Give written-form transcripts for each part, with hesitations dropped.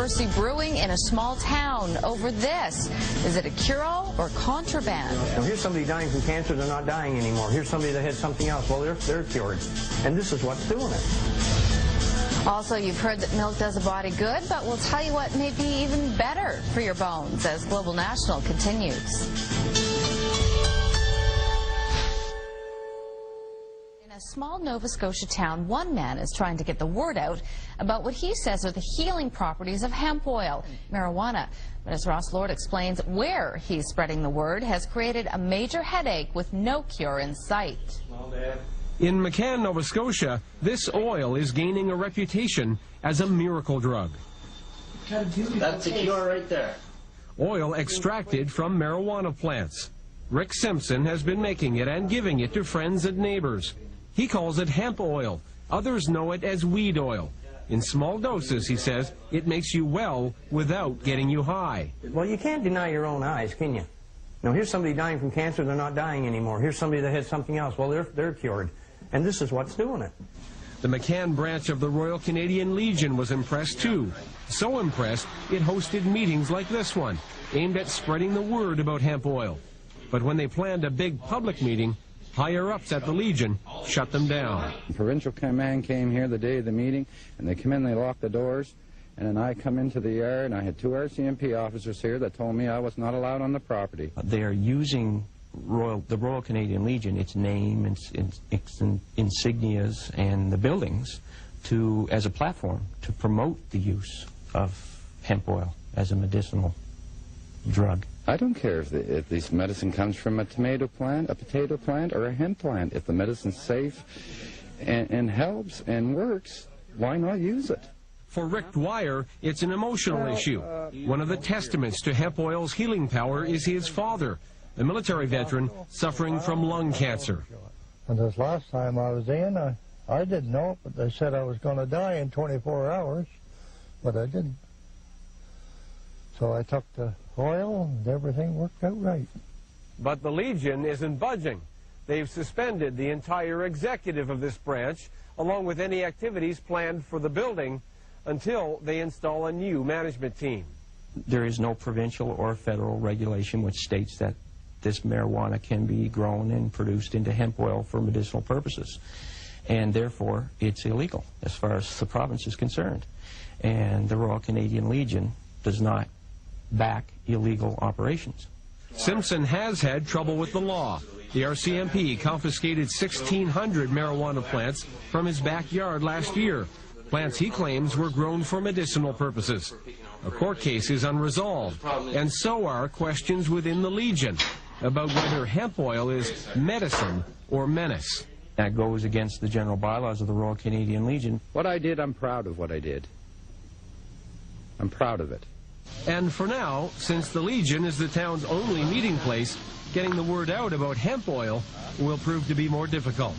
controversy brewing in a small town over this. Is it a cure-all or contraband? Now, here's somebody dying from cancer, they're not dying anymore. Here's somebody that had something else, well, they're cured. And this is what's doing it. Also, you've heard that milk does a body good, but we'll tell you what may be even better for your bones as Global National continues. In a small Nova Scotia town, one man is trying to get the word out about what he says are the healing properties of hemp oil, marijuana. But as Ross Lord explains, where he's spreading the word has created a major headache with no cure in sight. In McCann, Nova Scotia, this oil is gaining a reputation as a miracle drug. That's the cure right there. Oil extracted from marijuana plants. Rick Simpson has been making it and giving it to friends and neighbors. He calls it hemp oil. Others know it as weed oil. In small doses, he says, it makes you well without getting you high. Well, you can't deny your own eyes, can you? Now, here's somebody dying from cancer, they're not dying anymore. Here's somebody that had something else, well, they're cured. And this is what's doing it. The McCann branch of the Royal Canadian Legion was impressed too. So impressed, it hosted meetings like this one, aimed at spreading the word about hemp oil. But when they planned a big public meeting, higher-ups at the Legion shut them down. The provincial command came here the day of the meeting, and they come in, they locked the doors, and then I come into the yard, and I had two RCMP officers here that told me I was not allowed on the property. They are using the Royal Canadian Legion, its name, its insignias, and the buildings as a platform to promote the use of hemp oil as a medicinal drug. I don't care if this medicine comes from a tomato plant, a potato plant, or a hemp plant. If the medicine's safe and helps and works, why not use it? For Rick Dwyer, it's an emotional issue. One of the testaments to hemp oil's healing power is his father, a military veteran suffering from lung cancer. And this last time I was in, I didn't know it, but they said I was going to die in 24 hours, but I didn't. So I took the oil and everything worked out right. But the Legion isn't budging. They've suspended the entire executive of this branch, along with any activities planned for the building, until they install a new management team. There is no provincial or federal regulation which states that this marijuana can be grown and produced into hemp oil for medicinal purposes. And therefore, it's illegal as far as the province is concerned. And the Royal Canadian Legion does not back illegal operations. Simpson has had trouble with the law. The RCMP confiscated 1,600 marijuana plants from his backyard last year. Plants he claims were grown for medicinal purposes. A court case is unresolved, and so are questions within the Legion about whether hemp oil is medicine or menace. That goes against the general bylaws of the Royal Canadian Legion. What I did, I'm proud of what I did. I'm proud of it. And for now, since the Legion is the town's only meeting place, getting the word out about hemp oil will prove to be more difficult.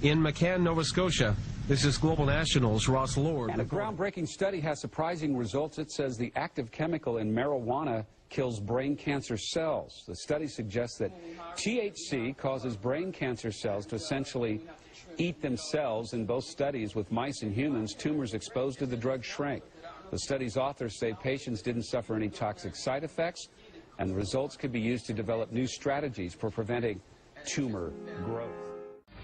In McCann, Nova Scotia, this is Global National's Ross Lord. And a groundbreaking study has surprising results. It says the active chemical in marijuana kills brain cancer cells. The study suggests that THC causes brain cancer cells to essentially eat themselves. In both studies with mice and humans, tumors exposed to the drug shrank. The study's authors say patients didn't suffer any toxic side effects, and the results could be used to develop new strategies for preventing tumor growth.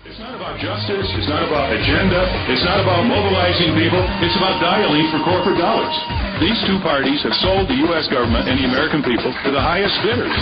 It's not about justice, it's not about agenda, it's not about mobilizing people, it's about dialing for corporate dollars. These two parties have sold the U.S. government and the American people to the highest bidders.